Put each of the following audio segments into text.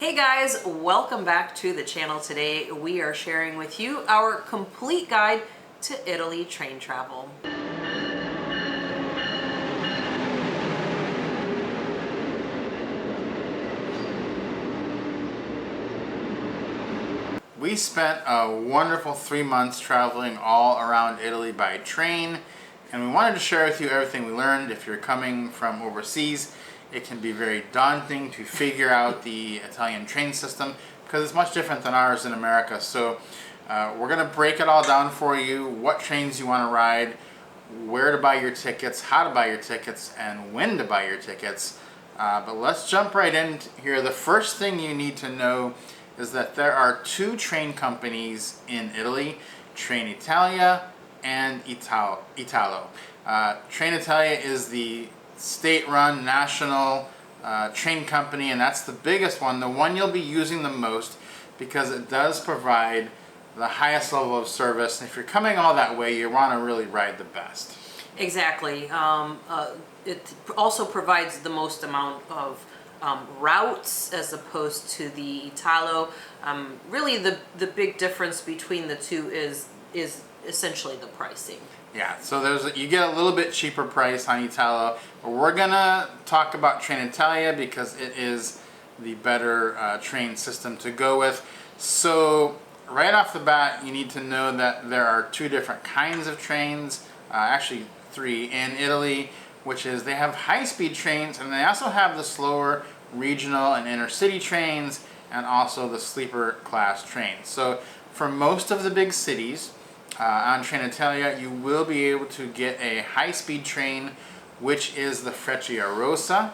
Hey guys, welcome back to the channel. Today we are sharing with you our complete guide to Italy train travel. We spent a wonderful 3 months traveling all around Italy by train, and we wanted to share with you everything we learned. If you're coming from overseas, it can be very daunting to figure out the Italian train system because it's much different than ours in America. So we're going to break it all down for you, what trains you want to ride, where to buy your tickets, how to buy your tickets, and when to buy your tickets. But let's jump right in here. The first thing you need to know is that there are two train companies in Italy, Trenitalia and Italo. Trenitalia is the state-run national train company, and that's the biggest one, the one you'll be using the most because it does provide the highest level of service. And if you're coming all that way, you want to really ride the best. Exactly. It also provides the most amount of routes as opposed to the Italo. Really the big difference between the two is essentially the pricing. Yeah, so you get a little bit cheaper price on Italo, but we're gonna talk about Trenitalia because it is the better train system to go with. So right off the bat, you need to know that there are two different kinds of trains, actually three in Italy, which is they have high-speed trains, and they also have the slower regional and inner-city trains, and also the sleeper class trains. So for most of the big cities, on Trenitalia, you will be able to get a high-speed train, which is the Frecciarossa.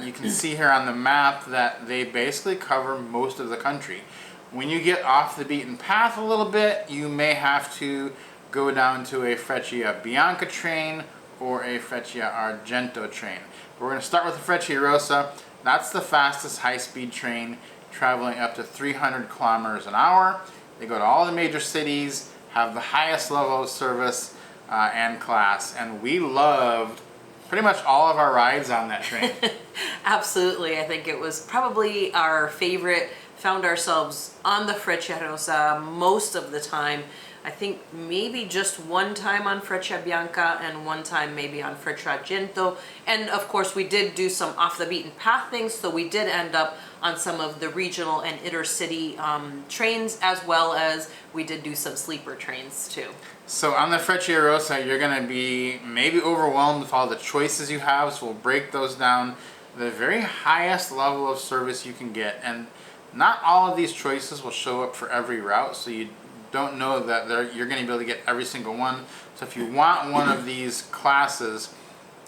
You can see here on the map that they basically cover most of the country. When you get off the beaten path a little bit, you may have to go down to a Frecciabianca train or a Frecciargento train. But we're going to start with the Frecciarossa. That's the fastest high-speed train, traveling up to 300 kilometers an hour. They go to all the major cities, have the highest level of service and class, and we loved pretty much all of our rides on that train. Absolutely. I think it was probably our favorite. Found ourselves on the Frecciarossa most of the time. I think maybe just one time on Frecciabianca and one time maybe on Frecciargento. And of course we did do some off the beaten path things, so we did end up on some of the regional and intercity trains, as well as we did do some sleeper trains too. So on the Frecciarossa, you're going to be maybe overwhelmed with all the choices you have, so we'll break those down. The very highest level of service you can get, and not all of these choices will show up for every route, so you don't know that you're going to be able to get every single one. So if you want one of these classes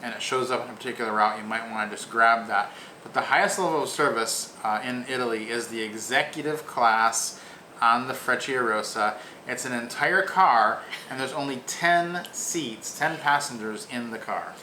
and it shows up on a particular route, you might want to just grab that. But the highest level of service in Italy is the executive class on the Frecciarossa. It's an entire car, and there's only 10 seats, 10 passengers in the car.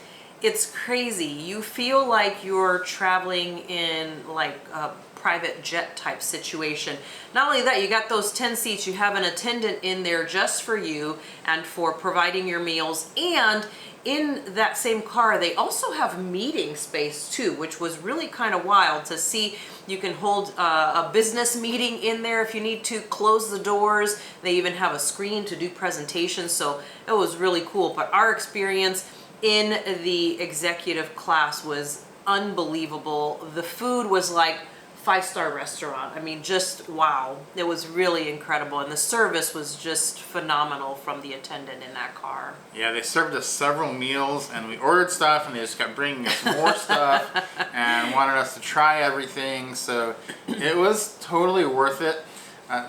It's crazy. You feel like you're traveling in like a private jet type situation. Not only that, you got those 10 seats, you have an attendant in there just for you and for providing your meals, and in that same car they also have meeting space too, which was really kind of wild to see. You can hold a business meeting in there if you need to, close the doors. They even have a screen to do presentations, so it was really cool. But our experience in the executive class was unbelievable. The food was like 5-star restaurant. I mean, just wow. It was really incredible, and the service was just phenomenal from the attendant in that car. Yeah, they served us several meals, and we ordered stuff, and they just kept bringing us more stuff and wanted us to try everything, so it was totally worth it.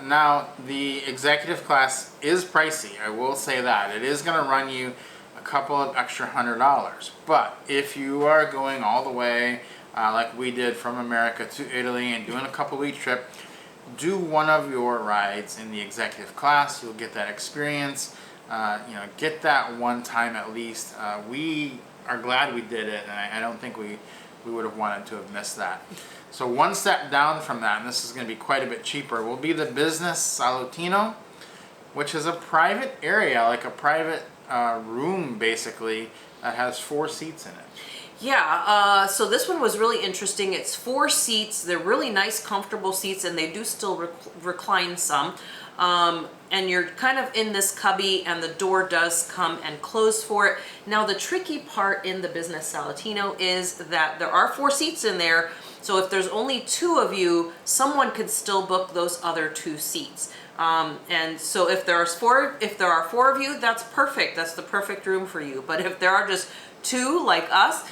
Now, the executive class is pricey, I will say that. It is going to run you a couple of extra $100, but if you are going all the way like we did from America to Italy and doing a couple-week trip, do one of your rides in the executive class. You'll get that experience. Get that one time at least. We are glad we did it, and I don't think we would have wanted to have missed that. So one step down from that, and this is going to be quite a bit cheaper, will be the business salottino, which is a private area, like a private room basically, that has 4 seats in it. Yeah, so this one was really interesting. It's 4 seats. They're really nice, comfortable seats, and they do still recline some. And you're kind of in this cubby, and the door does come and close for it. Now, the tricky part in the Business Salatino is that there are 4 seats in there, so if there's only 2 of you, someone could still book those other 2 seats. And so if there are 4 of you, that's perfect. That's the perfect room for you. But if there are just 2 like us,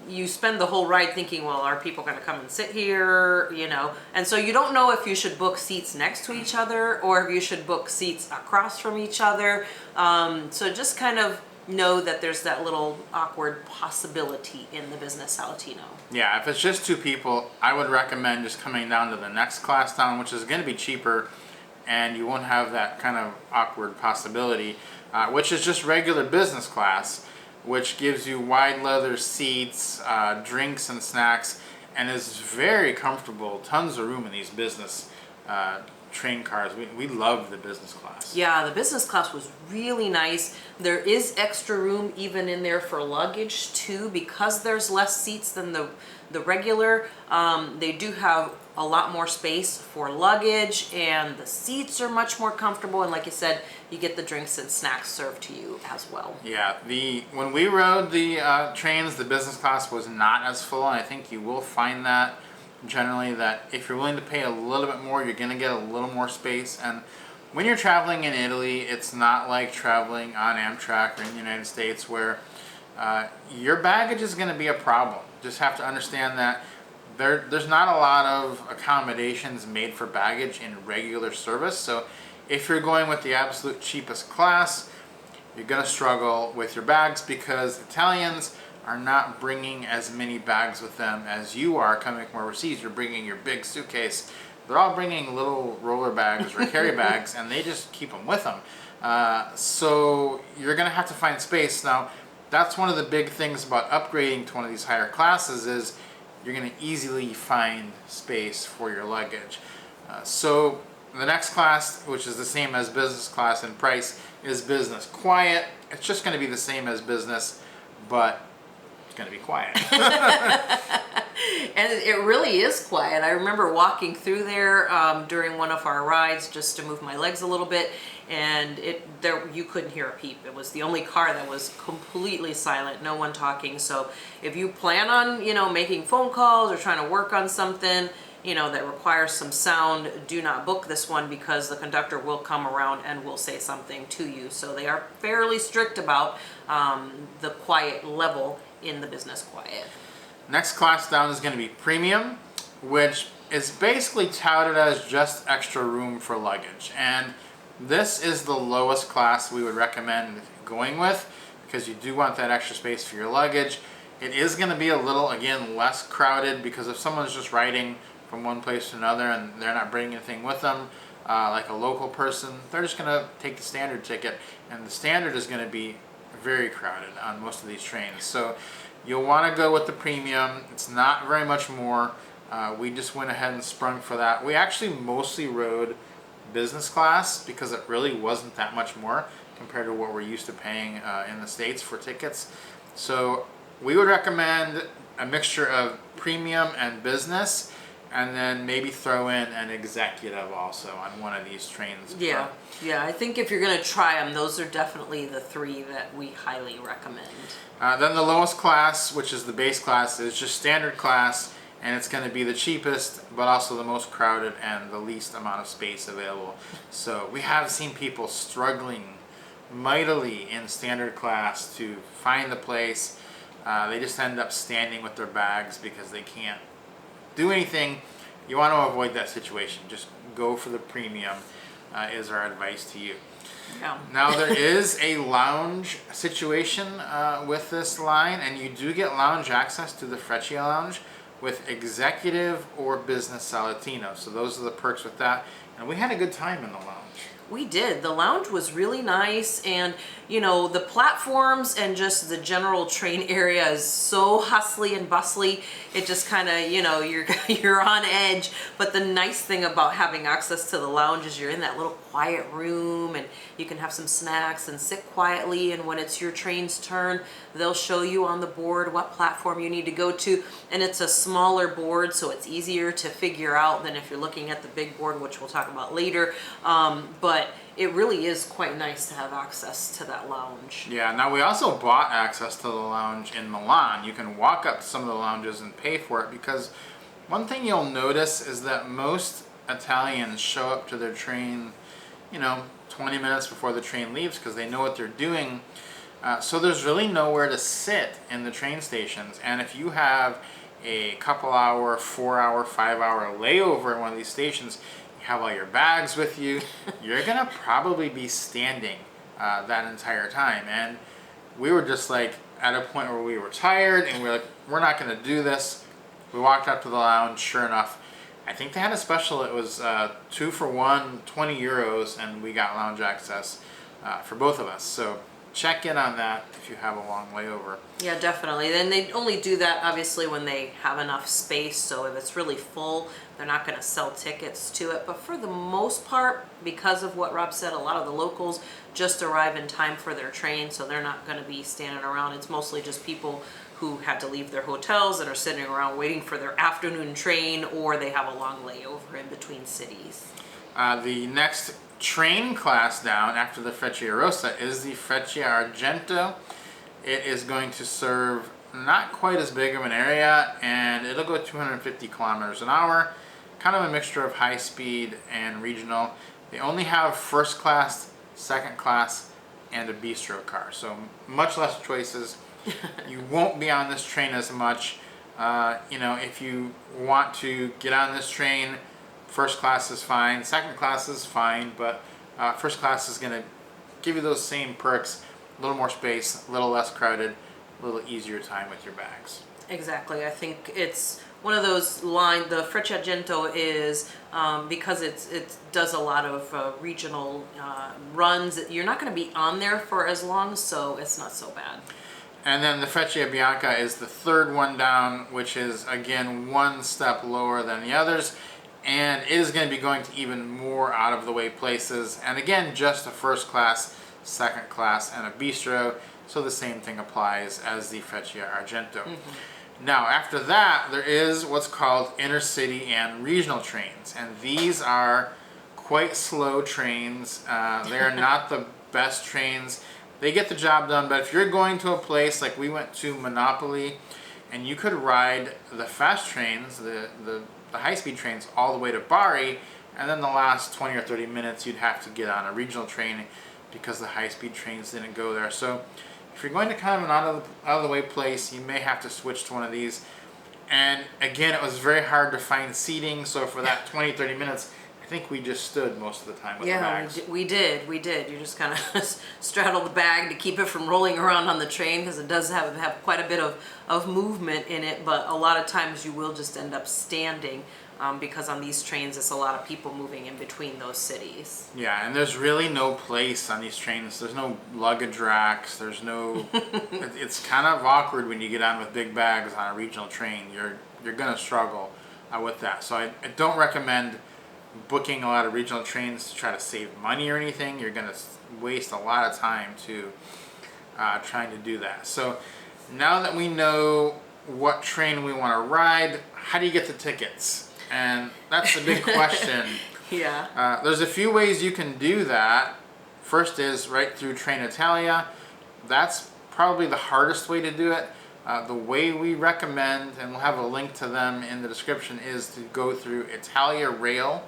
you spend the whole ride thinking, well, are people going to come and sit here, you know? And so you don't know if you should book seats next to each other or if you should book seats across from each other. So just kind of know that there's that little awkward possibility in the Business Salatino. Yeah, if it's just 2 people, I would recommend just coming down to the next class down, which is going to be cheaper, and you won't have that kind of awkward possibility, which is just regular business class, which gives you wide leather seats, drinks and snacks, and is very comfortable. Tons of room in these business train cars. We love the business class. Yeah, the business class was really nice. There is extra room even in there for luggage too, because there's less seats than the regular. They do have a lot more space for luggage, and the seats are much more comfortable, and like you said, you get the drinks and snacks served to you as well. Yeah, when we rode the trains, the business class was not as full, and I think you will find that generally, that if you're willing to pay a little bit more, you're going to get a little more space. And when you're traveling in Italy, it's not like traveling on Amtrak or in the United States where your baggage is going to be a problem. Just have to understand that there's not a lot of accommodations made for baggage in regular service. So if you're going with the absolute cheapest class, you're going to struggle with your bags because Italians are not bringing as many bags with them as you are coming from overseas. You're bringing your big suitcase. They're all bringing little roller bags or carry bags, and they just keep them with them. So you're going to have to find space. Now, that's one of the big things about upgrading to one of these higher classes is you're going to easily find space for your luggage. So the next class, which is the same as business class in price, is business quiet. It's just going to be the same as business, but it's going to be quiet. And it really is quiet. I remember walking through there during one of our rides just to move my legs a little bit, and you couldn't hear a peep. It was the only car that was completely silent, no one talking. So if you plan on, making phone calls or trying to work on something, that requires some sound, do not book this one because the conductor will come around and will say something to you. So they are fairly strict about the quiet level in the business quiet. Next class down is going to be premium, which is basically touted as just extra room for luggage. And this is the lowest class we would recommend going with because you do want that extra space for your luggage. It is going to be a little, again, less crowded because if someone's just riding from one place to another and they're not bringing anything with them, like a local person, they're just going to take the standard ticket, and the standard is going to be very crowded on most of these trains. So you'll want to go with the premium. It's not very much more. We just went ahead and sprung for that. We actually mostly rode business class because it really wasn't that much more compared to what we're used to paying in the States for tickets. So we would recommend a mixture of premium and business, and then maybe throw in an executive also on one of these trains. Yeah, I think if you're going to try them, those are definitely the 3 that we highly recommend. Then the lowest class, which is the base class, is just standard class, and it's going to be the cheapest, but also the most crowded and the least amount of space available. So we have seen people struggling mightily in standard class to find the place. They just end up standing with their bags because they can't do anything. You want to avoid that situation. Just go for the premium is our advice to you. Yeah. Now there is a lounge situation with this line, and you do get lounge access to the Freccia lounge with executive or business Salatino. So those are the perks with that. And we had a good time in the lounge. We did. The lounge was really nice, and the platforms and just the general train area is so hustly and bustly. It just kind of, you're on edge. But the nice thing about having access to the lounge is you're in that little quiet room, and you can have some snacks and sit quietly. And when it's your train's turn, they'll show you on the board what platform you need to go to. And it's a smaller board, so it's easier to figure out than if you're looking at the big board, which we'll talk about later. But it really is quite nice to have access to that lounge. Yeah, now we also bought access to the lounge in Milan. You can walk up to some of the lounges and pay for it, because one thing you'll notice is that most Italians show up to their train, 20 minutes before the train leaves, because they know what they're doing. So there's really nowhere to sit in the train stations. And if you have a couple hour, 4 hour, 5 hour layover in one of these stations, have all your bags with you, you're gonna probably be standing that entire time. And we were just like at a point where we were tired, and we were like, we're not gonna do this. We walked up to the lounge. Sure enough, I think they had a special. It was 2 for 1, 20 euros, and we got lounge access for both of us. So check in on that if you have a long layover. Yeah, definitely. Then they only do that obviously when they have enough space. So if it's really full, they're not going to sell tickets to it. But for the most part, because of what Rob said, a lot of the locals just arrive in time for their train, so they're not going to be standing around. It's mostly just people who had to leave their hotels and are sitting around waiting for their afternoon train, or they have a long layover in between cities. The next train class down after the Frecciarossa is the Frecciargento. It is going to serve not quite as big of an area, and it'll go 250 kilometers an hour, kind of a mixture of high speed and regional. They only have first class, second class, and a bistro car, so much less choices. You won't be on this train as much. If you want to get on this train, first class is fine, second class is fine, but first class is going to give you those same perks, a little more space, a little less crowded, a little easier time with your bags. Exactly. I think it's one of those lines. The Frecciargento is because it does a lot of regional runs. You're not going to be on there for as long, so it's not so bad. And then the Freccia Bianca is the third one down, which is again one step lower than the others, and it is going to be going to even more out of the way places. And again, just a first class, second class, and a bistro. So the same thing applies as the Frecciargento. Mm-hmm. Now, after that, there is what's called intercity and regional trains, and these are quite slow trains. They are not the best trains. They get the job done, but if you're going to a place like we went to Monopoly, and you could ride the fast trains, the high-speed trains, all the way to Bari, and then the last 20 or 30 minutes you'd have to get on a regional train because the high-speed trains didn't go there. So if you're going to kind of an out-of-the-way place, you may have to switch to one of these. And again, it was very hard to find seating, so for that 20, 30 minutes, I think we just stood most of the time with the bags. Yeah, we did. You just kind of straddle the bag to keep it from rolling around on the train, because it does have quite a bit of movement in it, but a lot of times you will just end up standing because on these trains it's a lot of people moving in between those cities. Yeah, and there's really no place on these trains. There's no luggage racks. There's no... it's kind of awkward when you get on with big bags on a regional train. You're going to struggle with that. So I don't recommend booking a lot of regional trains to try to save money or anything. You're going to waste a lot of time to trying to do that. So now that we know what train we want to ride, how do you get the tickets? And that's the big question. Yeah. There's a few ways you can do that. First is right through Trenitalia. That's probably the hardest way to do it. The way we recommend, and we'll have a link to them in the description, is to go through Italia Rail,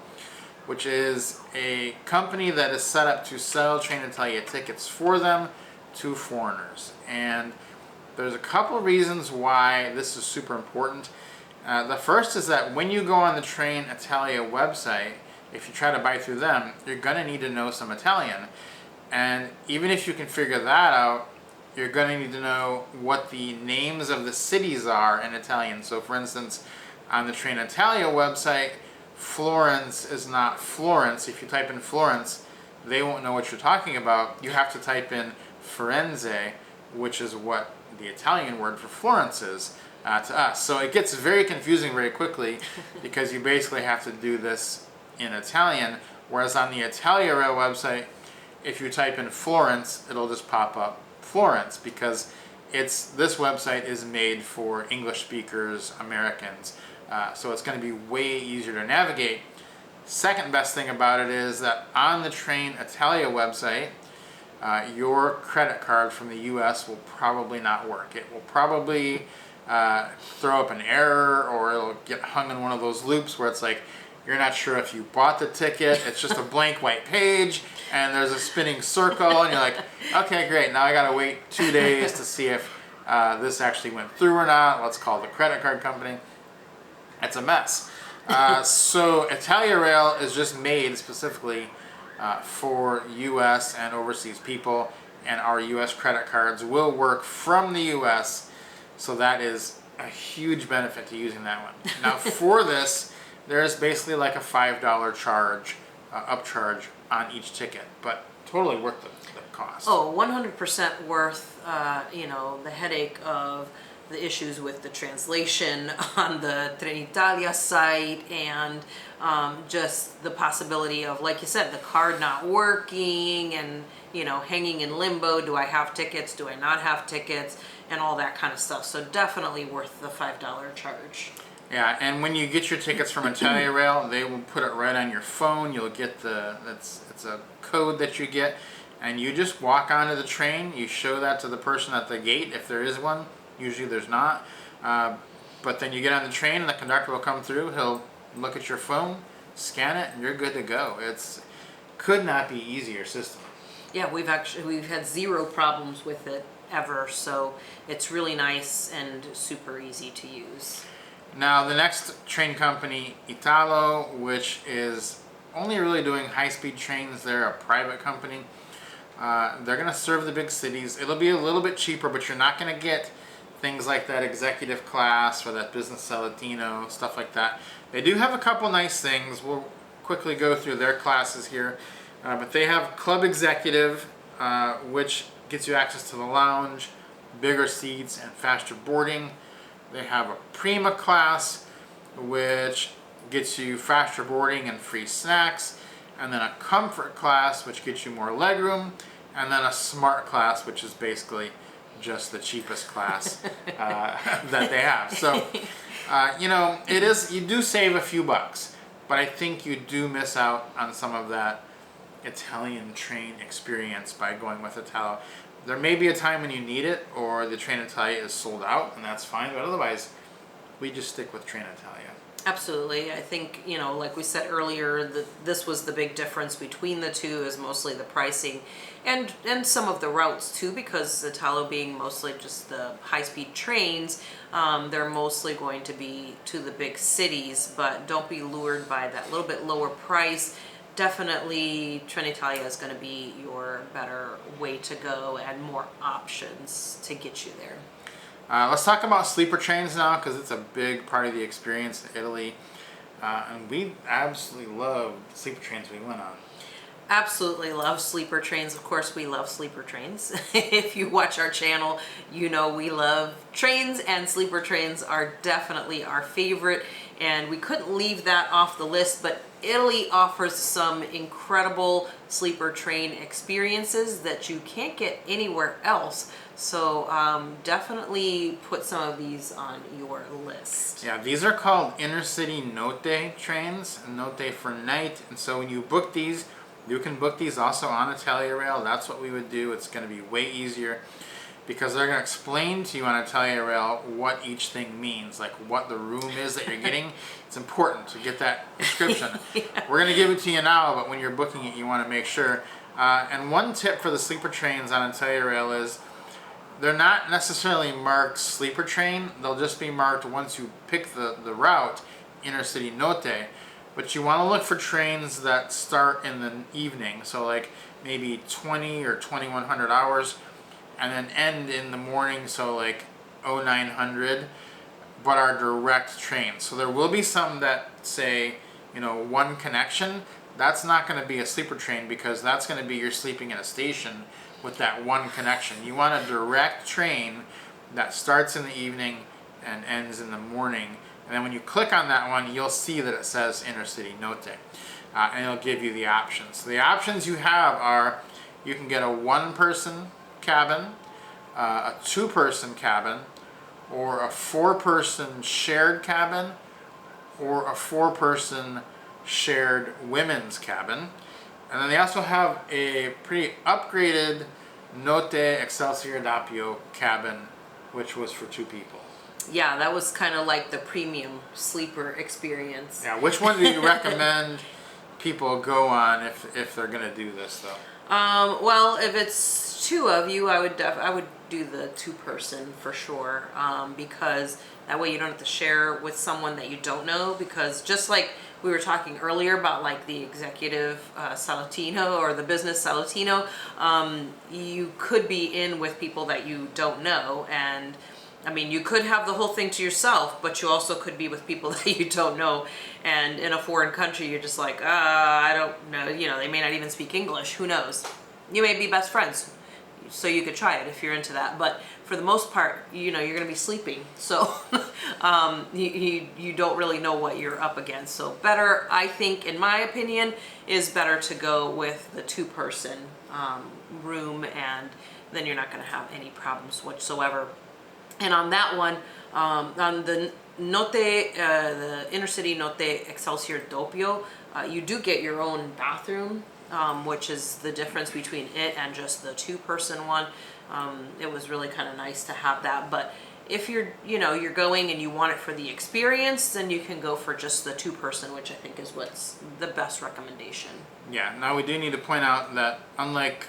which is a company that is set up to sell Trenitalia tickets for them to foreigners. And there's a couple of reasons why this is super important. The first is that when you go on the Trenitalia website, if you try to buy through them, you're going to need to know some Italian. And even if you can figure that out, you're going to need to know what the names of the cities are in Italian. So for instance, on the Trenitalia website, Florence is not Florence. If you type in Florence, they won't know what you're talking about. You have to type in Firenze, which is what the Italian word for Florence is to us. So it gets very confusing very quickly because you basically have to do this in Italian, whereas on the Italia Rail website, if you type in Florence, it'll just pop up Florence, because this website is made for English speakers, Americans, so it's going to be way easier to navigate. Second best thing about it is that on the Trenitalia website, your credit card from the US will probably not work. It will probably throw up an error, or it'll get hung in one of those loops where it's like you're not sure if you bought the ticket. It's just a blank white page and there's a spinning circle, and you're like, okay, great, now I gotta wait 2 days to see if this actually went through or not. Let's call the credit card company. It's a mess. So Italia Rail is just made specifically for US and overseas people, and our US credit cards will work from the US, so that is a huge benefit to using that one. Now for this, there's basically like a $5 charge, upcharge on each ticket, but totally worth the cost. Oh, 100% worth, the headache of the issues with the translation on the Trenitalia site, and just the possibility of, like you said, the card not working and, hanging in limbo. Do I have tickets? Do I not have tickets? And all that kind of stuff. So definitely worth the $5 charge. Yeah, and when you get your tickets from Italia Rail, they will put it right on your phone. You'll get it's a code that you get, and you just walk onto the train. You show that to the person at the gate if there is one. Usually there's not. But then you get on the train and the conductor will come through. He'll look at your phone, scan it, and you're good to go. Could not be easier system. Yeah, we've had zero problems with it ever, so it's really nice and super easy to use. Now the next train company, Italo, which is only really doing high-speed trains. They're a private company. They're going to serve the big cities. It'll be a little bit cheaper, but you're not going to get things like that executive class or that business Salatino, stuff like that. They do have a couple nice things. We'll quickly go through their classes here. But they have Club Executive, which gets you access to the lounge, bigger seats, and faster boarding. They have a Prima class, which gets you faster boarding and free snacks, and then a Comfort class, which gets you more legroom, and then a Smart class, which is basically just the cheapest class that they have. So, you do save a few bucks, but I think you do miss out on some of that Italian train experience by going with Italo. There may be a time when you need it, or the Trenitalia is sold out, and that's fine, but otherwise, we just stick with Trenitalia. Absolutely. I think, like we said earlier, this was the big difference between the two, is mostly the pricing and some of the routes too, because Italo being mostly just the high-speed trains, they're mostly going to be to the big cities, but don't be lured by that little bit lower price. Definitely Trenitalia is going to be your better way to go and more options to get you there. Let's talk about sleeper trains now, because it's a big part of the experience in Italy. And we absolutely love the sleeper trains we went on. Absolutely love sleeper trains. Of course, we love sleeper trains. If you watch our channel, we love trains, and sleeper trains are definitely our favorite. And we couldn't leave that off the list, but Italy offers some incredible sleeper train experiences that you can't get anywhere else. So definitely put some of these on your list. Yeah, these are called intercity notte trains, notte for night. And so when you book these, you can book these also on Italia Rail. That's what we would do. It's going to be way easier, because they're going to explain to you on Italia Rail what each thing means, like what the room is that you're getting. It's important to get that description. Yeah. We're going to give it to you now, but when you're booking it, you want to make sure. And one tip for the sleeper trains on Italia Rail is they're not necessarily marked sleeper train. They'll just be marked, once you pick the route, intercity notte. But you want to look for trains that start in the evening, so like maybe 20 or 2100 hours, and then end in the morning, so like 0900, but are direct trains. So there will be some that say, one connection, that's not going to be a sleeper train because that's going to be you're sleeping in a station with that one connection. You want a direct train that starts in the evening and ends in the morning. And then when you click on that one, you'll see that it says Intercity Notte. And it'll give you the options. So the options you have are, you can get a one-person cabin, a two-person cabin, or a four-person shared cabin, or a four-person shared women's cabin. And then they also have a pretty upgraded Notte Excelsior Doppio cabin, which was for two people. Yeah, that was kind of like the premium sleeper experience. Yeah, which one do you recommend people go on if they're gonna do this though? Well, if it's two of you, I would do the two-person for sure, because that way you don't have to share with someone that you don't know. Because just like we were talking earlier about like the executive Salutino or the business Salutino, you could be in with people that you don't know, and I mean, you could have the whole thing to yourself, but you also could be with people that you don't know. And in a foreign country, you're just like, I don't know. You know, they may not even speak English. Who knows? You may be best friends. So you could try it if you're into that. But for the most part, you know, you're going to be sleeping. So you don't really know what you're up against. So better, I think, in my opinion, is better to go with the two-person room. And then you're not going to have any problems whatsoever. And on that one, on the Notte, the Intercity Notte Excelsior Doppio, you do get your own bathroom, which is the difference between it and just the two-person one. It was really kind of nice to have that. But if you're going and you want it for the experience, then you can go for just the two-person, which I think is what's the best recommendation. Yeah. Now we do need to point out that unlike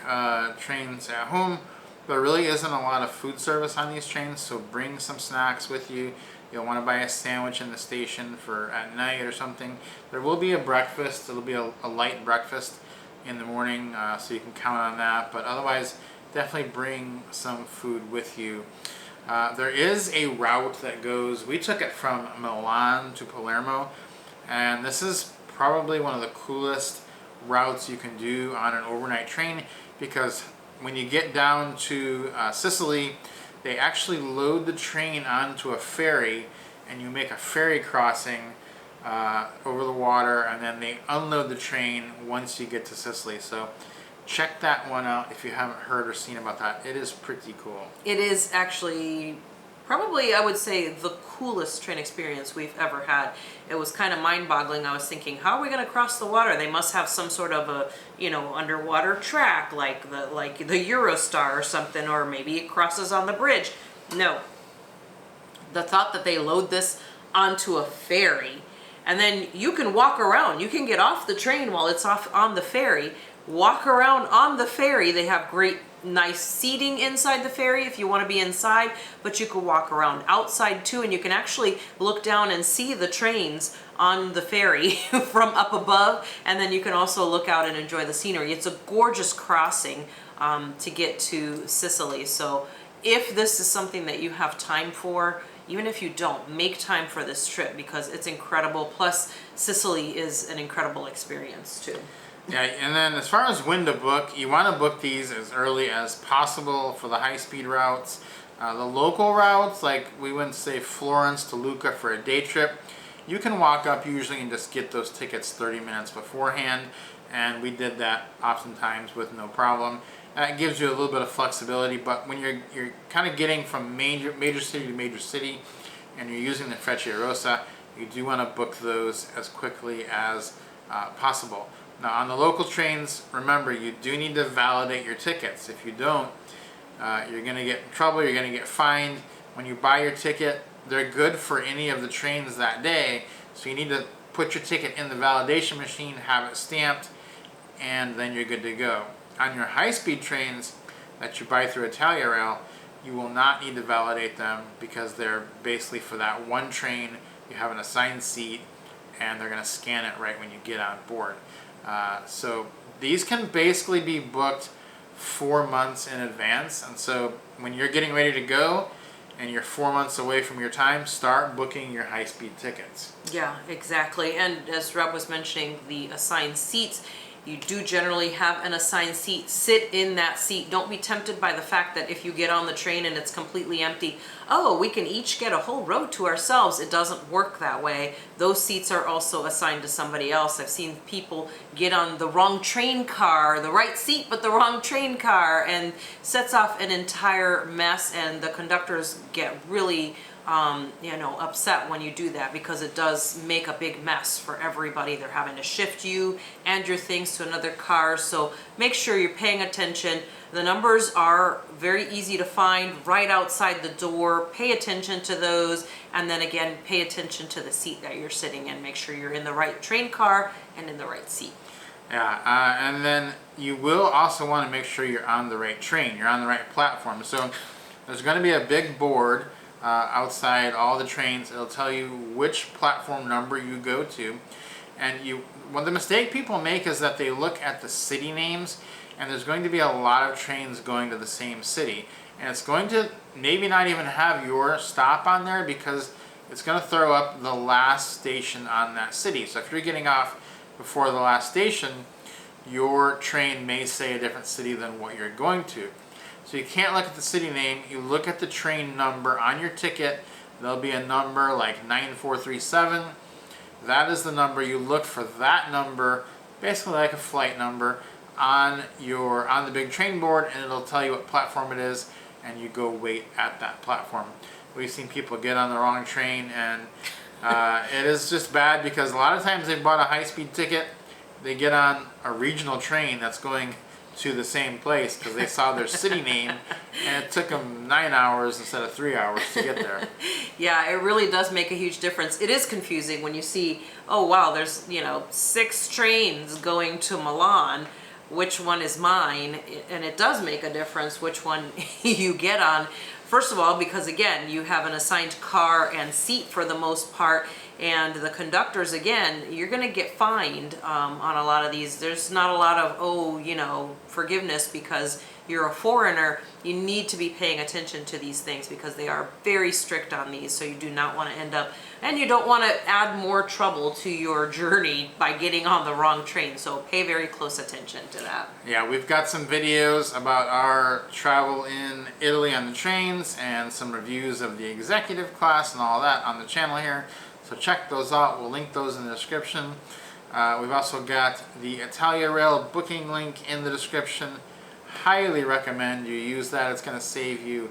trains at home, there really isn't a lot of food service on these trains, so bring some snacks with you. You'll want to buy a sandwich in the station for at night or something. There will be a breakfast. It'll be a light breakfast in the morning, so you can count on that. But otherwise, definitely bring some food with you. There is a route that goes, we took it from Milan to Palermo, and this is probably one of the coolest routes you can do on an overnight train, because when you get down to Sicily, they actually load the train onto a ferry, and you make a ferry crossing over the water, and then they unload the train once you get to Sicily. So check that one out if you haven't heard or seen about that. It is pretty cool. It is actually probably, I would say, the coolest train experience we've ever had. It was kind of mind-boggling. I was thinking, how are we going to cross the water? They must have some sort of a, underwater track like the Eurostar or something, or maybe it crosses on the bridge. No. The thought that they load this onto a ferry, and then you can walk around. You can get off the train while it's off on the ferry, walk around on the ferry. They have great nice seating inside the ferry if you want to be inside, but you could walk around outside too, and you can actually look down and see the trains on the ferry from up above, and then you can also look out and enjoy the scenery. It's a gorgeous crossing to get to Sicily. So if this is something that you have time for, even if you don't, make time for this trip, because it's incredible. Plus Sicily is an incredible experience too. Yeah, and then as far as when to book, you want to book these as early as possible for the high-speed routes. The local routes, like we went, say, Florence to Lucca for a day trip, you can walk up usually and just get those tickets 30 minutes beforehand, and we did that oftentimes with no problem. It gives you a little bit of flexibility, but when you're kind of getting from major city to major city, and you're using the Frecciarossa, you do want to book those as quickly as possible. Now, on the local trains, remember, you do need to validate your tickets. If you don't, you're going to get in trouble, you're going to get fined. When you buy your ticket, they're good for any of the trains that day, so you need to put your ticket in the validation machine, have it stamped, and then you're good to go. On your high-speed trains that you buy through Italo, you will not need to validate them, because they're basically for that one train. You have an assigned seat, and they're going to scan it right when you get on board. So these can basically be booked 4 months in advance, and so when you're getting ready to go and you're 4 months away from your time, start booking your high-speed tickets. Yeah, exactly. And as Rob was mentioning, the assigned seats, you do generally have an assigned seat. Sit in that seat. Don't be tempted by the fact that if you get on the train and it's completely empty, oh, we can each get a whole row to ourselves. It doesn't work that way. Those seats are also assigned to somebody else. I've seen people get on the wrong train car, the right seat, but the wrong train car, and sets off an entire mess, and the conductors get really upset when you do that, because it does make a big mess for everybody. They're having to shift you and your things to another car. So make sure you're paying attention. The numbers are very easy to find right outside the door. Pay attention to those. And then again, pay attention to the seat that you're sitting in. Make sure you're in the right train car and in the right seat. Yeah, and then you will also want to make sure you're on the right train. You're on the right platform. So there's going to be a big board outside all the trains. It'll tell you which platform number you go to, and the mistake people make is that they look at the city names, and there's going to be a lot of trains going to the same city, and it's going to maybe not even have your stop on there, because it's going to throw up the last station on that city. So if you're getting off before the last station, your train may say a different city than what you're going to. So you can't look at the city name, you look at the train number on your ticket. There'll be a number like 9437. That is the number. You look for that number, basically like a flight number, on the big train board, and it'll tell you what platform it is, and you go wait at that platform. We've seen people get on the wrong train, and it is just bad, because a lot of times they've bought a high-speed ticket, they get on a regional train that's going to the same place because they saw their city name, and it took them 9 hours instead of 3 hours to get there. Yeah, it really does make a huge difference. It is confusing when you see, oh wow, there's 6 trains going to Milan. Which one is mine? And it does make a difference which one you get on. First of all, because again, you have an assigned car and seat for the most part, and the conductors, again, you're going to get fined on a lot of these. There's not a lot of, forgiveness because you're a foreigner. You need to be paying attention to these things because they are very strict on these, so you do not want to end up, and you don't want to add more trouble to your journey by getting on the wrong train, so pay very close attention to that. Yeah, we've got some videos about our travel in Italy on the trains, and some reviews of the executive class and all that on the channel here. So check those out. We'll link those in the description. We've also got the Italia Rail booking link in the description. Highly recommend you use that. It's going to save you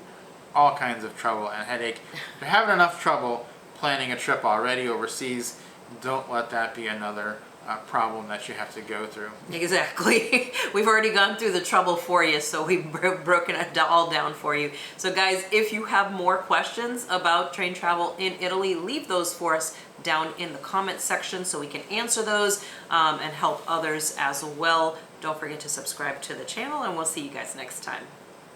all kinds of trouble and headache. If you're having enough trouble planning a trip already overseas, don't let that be another problem that you have to go through. Exactly. We've already gone through the trouble for you, so we've broken it all down for you. So guys, if you have more questions about train travel in Italy, leave those for us down in the comment section so we can answer those and help others as well. Don't forget to subscribe to the channel, and we'll see you guys next time.